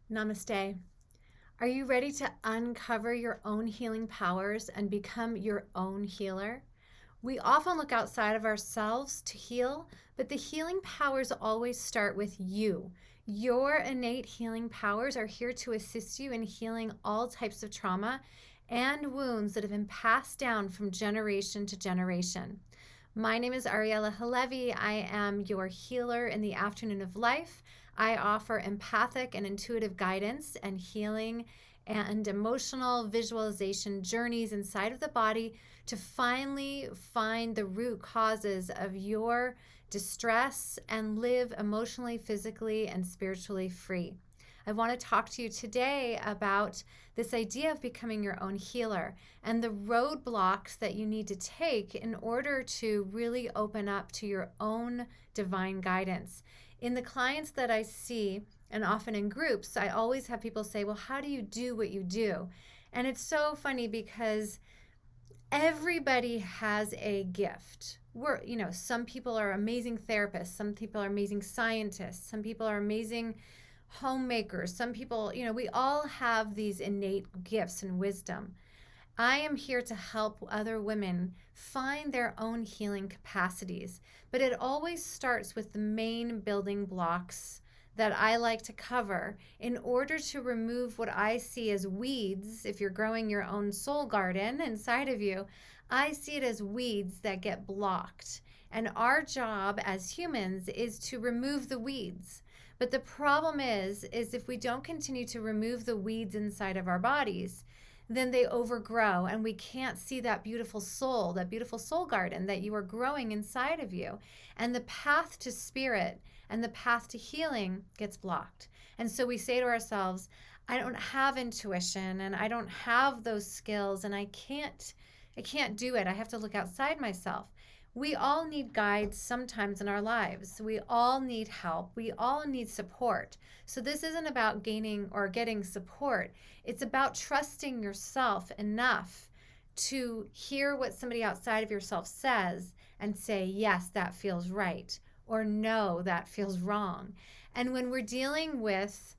Namaste. Are you ready to uncover your own healing powers and become your own healer? We often look outside of ourselves to heal, but the healing powers always start with you. Your innate healing powers are here to assist you in healing all types of trauma and wounds that have been passed down from generation to generation. My name is Ariella Halevi. I am your healer in the afternoon of life. I offer empathic and intuitive guidance and healing and emotional visualization journeys inside of the body to finally find the root causes of your distress and live emotionally, physically, and spiritually free. I want to talk to you today about this idea of becoming your own healer and the roadblocks that you need to take in order to really open up to your own divine guidance. In the clients that I see, and often in groups, I always have people say, well, how do you do what you do? And it's so funny because everybody has a gift. Some people are amazing therapists, some people are amazing scientists, some people are amazing homemakers, some people, we all have these innate gifts and wisdom. I am here to help other women find their own healing capacities, but it always starts with the main building blocks that I like to cover in order to remove what I see as weeds. If you're growing your own soul garden inside of you, I see it as weeds that get blocked. And our job as humans is to remove the weeds. But the problem is if we don't continue to remove the weeds inside of our bodies, then they overgrow and we can't see that beautiful soul garden that you are growing inside of you. And the path to spirit and the path to healing gets blocked. And so we say to ourselves, I don't have intuition and I don't have those skills and I can't do it. I have to look outside myself. We all need guides sometimes in our lives. We all need help. We all need support. So this isn't about gaining or getting support. It's about trusting yourself enough to hear what somebody outside of yourself says and say, yes, that feels right, or no, that feels wrong. And when we're dealing with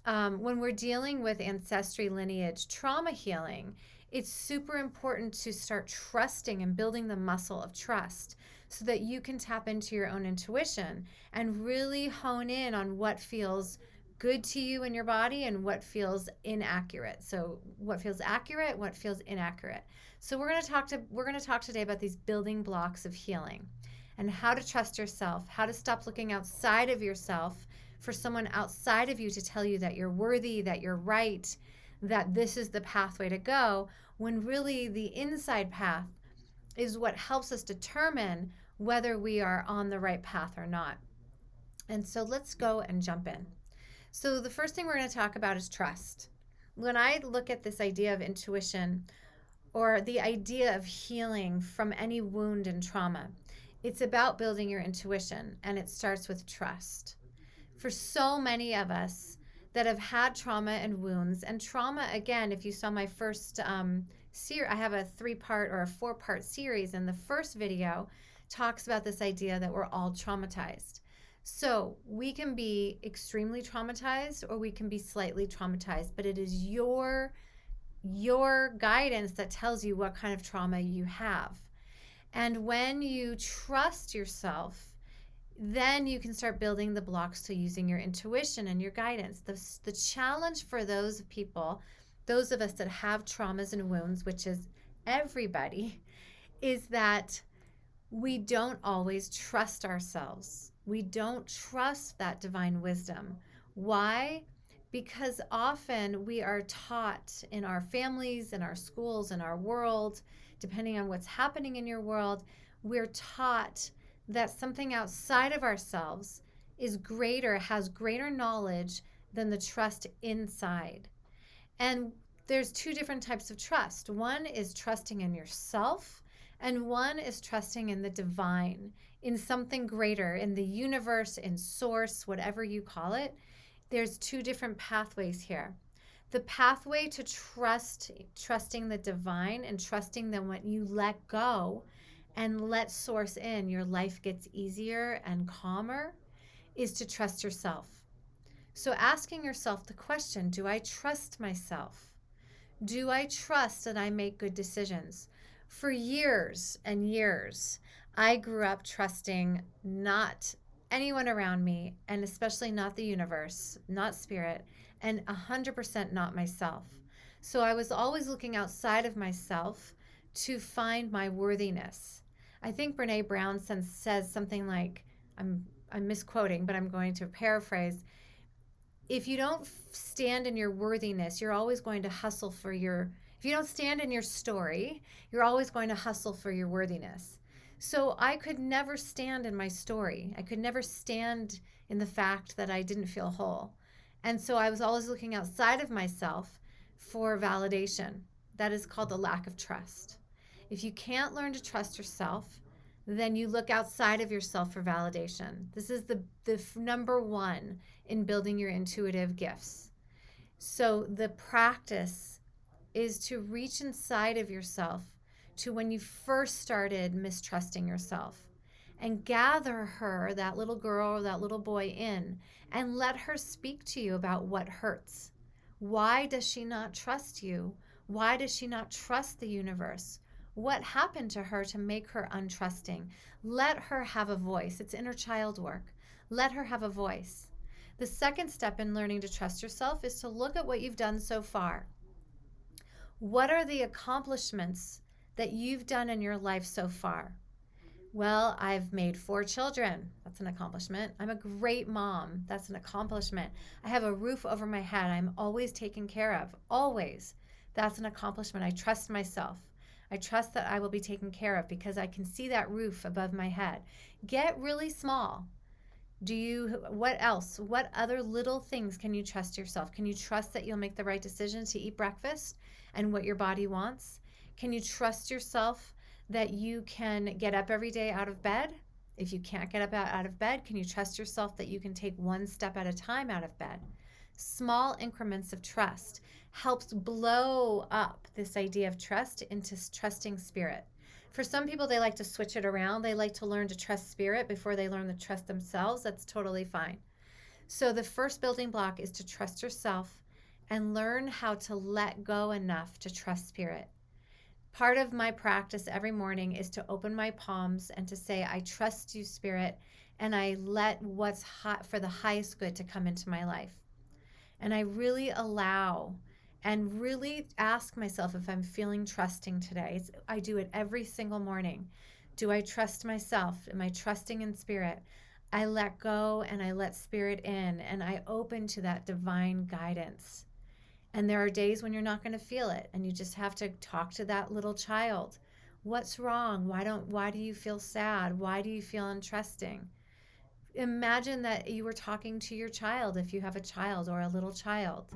ancestry lineage trauma healing, it's super important to start trusting and building the muscle of trust so that you can tap into your own intuition and really hone in on what feels good to you in your body and what feels inaccurate. So what feels accurate, what feels inaccurate. So we're going to talk today about these building blocks of healing and how to trust yourself, how to stop looking outside of yourself for someone outside of you to tell you that you're worthy, that you're right, that this is the pathway to go, when really the inside path is what helps us determine whether we are on the right path or not. And so let's go and jump in. So the first thing we're going to talk about is trust. When I look at this idea of intuition or the idea of healing from any wound and trauma, it's about building your intuition, and it starts with trust. For so many of us that have had trauma and wounds, and trauma, again, if you saw my first series, I have a 3-part or a 4-part series, and the first video talks about this idea that we're all traumatized. So we can be extremely traumatized or we can be slightly traumatized, but it is your guidance that tells you what kind of trauma you have. And when you trust yourself, then you can start building the blocks to using your intuition and your guidance. The challenge for those people, those of us that have traumas and wounds, which is everybody, is that we don't always trust ourselves. We don't trust that divine wisdom. Why? Because often we are taught in our families, in our schools, in our world, depending on what's happening in your world, we're taught that something outside of ourselves is greater, has greater knowledge than the trust inside. And there's 2 different types of trust. One is trusting in yourself, and one is trusting in the divine, in something greater, in the universe, in source, whatever you call it. There's 2 different pathways here. The pathway to trusting the divine and trusting that when you let go and let source in, your life gets easier and calmer, is to trust yourself. So asking yourself the question, do I trust myself? Do I trust that I make good decisions? For years and years, I grew up trusting not anyone around me, and especially not the universe, not spirit, and 100% not myself. So I was always looking outside of myself to find my worthiness. I think Brene Brown says something like, I'm misquoting, but I'm going to paraphrase, if you don't stand in your worthiness, you're always going to hustle for your, if you don't stand in your story, you're always going to hustle for your worthiness. So I could never stand in my story. I could never stand in the fact that I didn't feel whole. And so I was always looking outside of myself for validation. That is called the lack of trust. If you can't learn to trust yourself, then you look outside of yourself for validation. This is the number one in building your intuitive gifts. So the practice is to reach inside of yourself to when you first started mistrusting yourself and gather her, that little girl or that little boy, in and let her speak to you about what hurts. Why does she not trust you? Why does she not trust the universe? What happened to her to make her untrusting? Let her have a voice. It's inner child work. Let her have a voice. The second step in learning to trust yourself is to look at what you've done so far. What are the accomplishments that you've done in your life so far? Well, I've made 4 children. That's an accomplishment. I'm a great mom. That's an accomplishment. I have a roof over my head. I'm always taken care of. Always. That's an accomplishment. I trust myself. I trust that I will be taken care of because I can see that roof above my head. Get really small. What else? What other little things can you trust yourself? Can you trust that you'll make the right decision to eat breakfast and what your body wants? Can you trust yourself that you can get up every day out of bed? If you can't get up out of bed, can you trust yourself that you can take one step at a time out of bed? Small increments of trust helps blow up this idea of trust into trusting spirit. For some people, they like to switch it around. They like to learn to trust spirit before they learn to trust themselves. That's totally fine. So the first building block is to trust yourself and learn how to let go enough to trust spirit. Part of my practice every morning is to open my palms and to say, I trust you, spirit, and I let what's hot for the highest good to come into my life. And I really allow and really ask myself if I'm feeling trusting today. I do it every single morning. Do I trust myself? Am I trusting in spirit? I let go and I let spirit in and I open to that divine guidance. And there are days when you're not going to feel it and you just have to talk to that little child. What's wrong? Why do you feel sad? Why do you feel untrusting? Imagine that you were talking to your child if you have a child or a little child.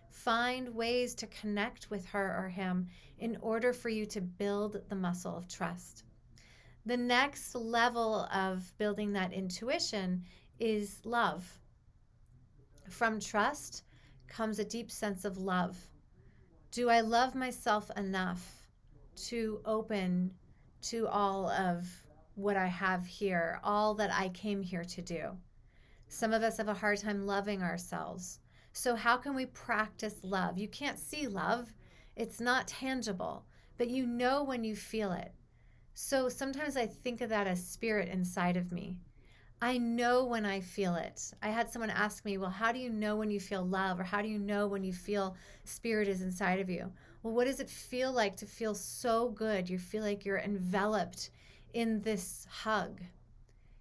Find ways to connect with her or him in order for you to build the muscle of trust. The next level of building that intuition is love. From trust comes a deep sense of love. Do I love myself enough to open to all of what I have here, all that I came here to do? Some of us have a hard time loving ourselves. So how can we practice love? You can't see love. It's not tangible, but you know when you feel it. So sometimes I think of that as spirit inside of me. I know when I feel it. I had someone ask me, well, how do you know when you feel love? Or how do you know when you feel spirit is inside of you? Well, what does it feel like to feel so good? You feel like you're enveloped in this hug.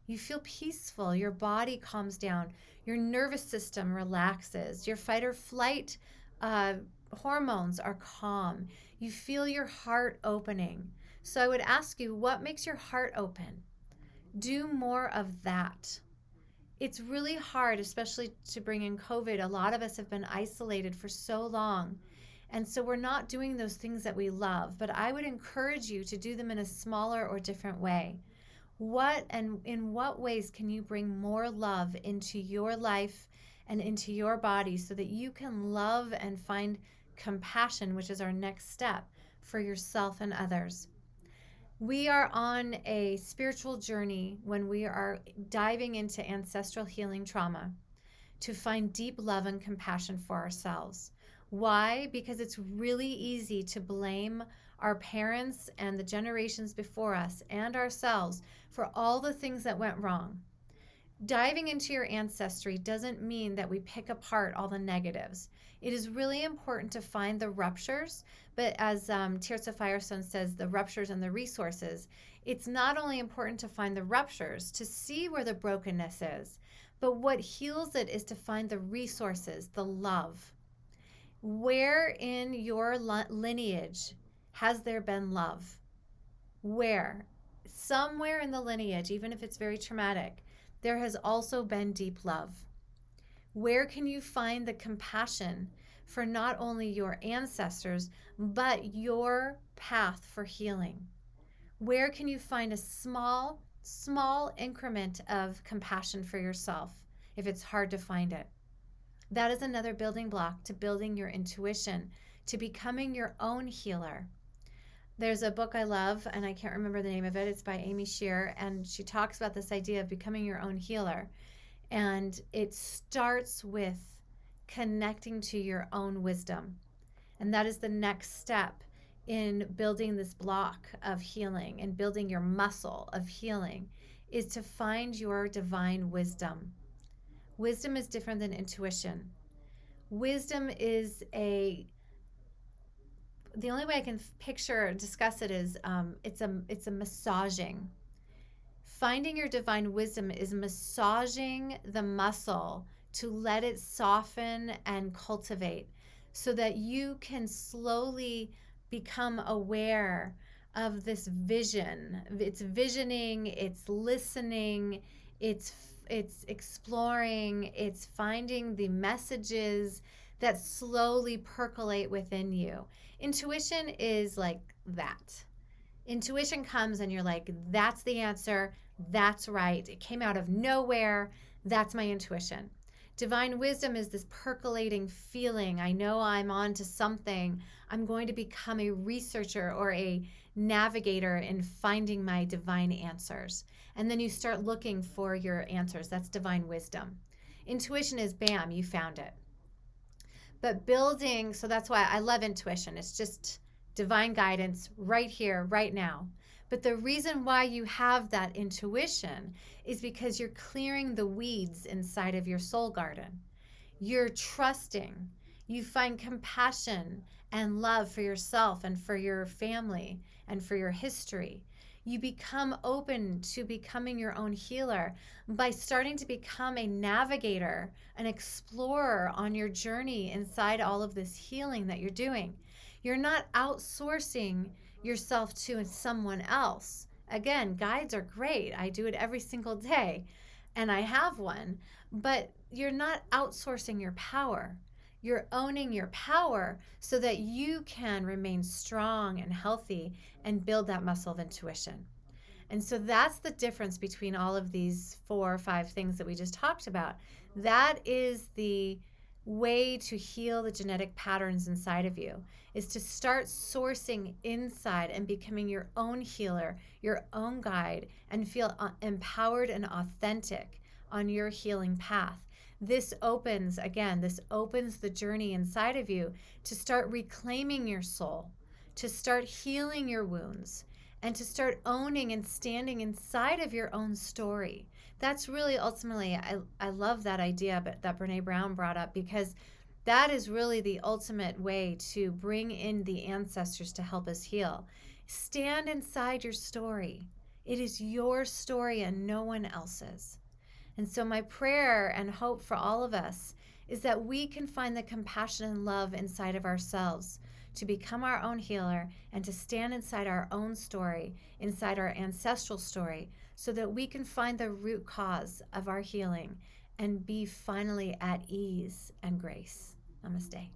You feel peaceful. Your body calms down. Your nervous system relaxes. Your fight or flight hormones are calm. You feel your heart opening. So I would ask you, what makes your heart open? Do more of that. It's really hard, especially to bring in COVID. A lot of us have been isolated for so long. And so we're not doing those things that we love. But I would encourage you to do them in a smaller or different way. What and in what ways can you bring more love into your life and into your body so that you can love and find compassion, which is our next step, for yourself and others? We are on a spiritual journey when we are diving into ancestral healing trauma to find deep love and compassion for ourselves. Why? Because it's really easy to blame our parents and the generations before us and ourselves for all the things that went wrong. Diving into your ancestry doesn't mean that we pick apart all the negatives. It is really important to find the ruptures, but as Tirza Firestone says, the ruptures and the resources. It's not only important to find the ruptures, to see where the brokenness is, but what heals it is to find the resources, the love. Where in your lineage has there been love? Where? Somewhere in the lineage, even if it's very traumatic, there has also been deep love. Where can you find the compassion for not only your ancestors, but your path for healing? Where can you find a small increment of compassion for yourself if it's hard to find it? That is another building block to building your intuition, to becoming your own healer. There's a book I love, and I can't remember the name of it. It's by Amy Shear, and she talks about this idea of becoming your own healer. And it starts with connecting to your own wisdom. And that is the next step in building this block of healing and building your muscle of healing, is to find your divine wisdom. Wisdom is different than intuition. Wisdom is the only way I can picture or discuss it is it's a massaging. Finding your divine wisdom is massaging the muscle to let it soften and cultivate so that you can slowly become aware of this vision. It's visioning, it's listening, it's exploring, it's finding the messages that slowly percolate within you. Intuition is like that. Intuition comes and you're like, that's the answer, that's right. It came out of nowhere. That's my intuition. Divine wisdom is this percolating feeling. I know I'm on to something. I'm going to become a researcher or a navigator in finding my divine answers. And then you start looking for your answers. That's divine wisdom. Intuition is bam, you found it. But building, so that's why I love intuition. It's just divine guidance right here, right now. But the reason why you have that intuition is because you're clearing the weeds inside of your soul garden. You're trusting. You find compassion and love for yourself and for your family and for your history. You become open to becoming your own healer by starting to become a navigator, an explorer on your journey inside all of this healing that you're doing. You're not outsourcing yourself to someone else. Again, guides are great. I do it every single day, and I have one. But you're not outsourcing your power. You're owning your power so that you can remain strong and healthy and build that muscle of intuition. And so that's the difference between all of these 4 or 5 things that we just talked about. That is the way to heal the genetic patterns inside of you, is to start sourcing inside and becoming your own healer, your own guide, and feel empowered and authentic on your healing path. This opens the journey inside of you to start reclaiming your soul, to start healing your wounds, and to start owning and standing inside of your own story. That's really ultimately, I love that idea that Brene Brown brought up, because that is really the ultimate way to bring in the ancestors to help us heal. Stand inside your story. It is your story and no one else's. And so my prayer and hope for all of us is that we can find the compassion and love inside of ourselves to become our own healer and to stand inside our own story, inside our ancestral story, so that we can find the root cause of our healing and be finally at ease and grace. Namaste.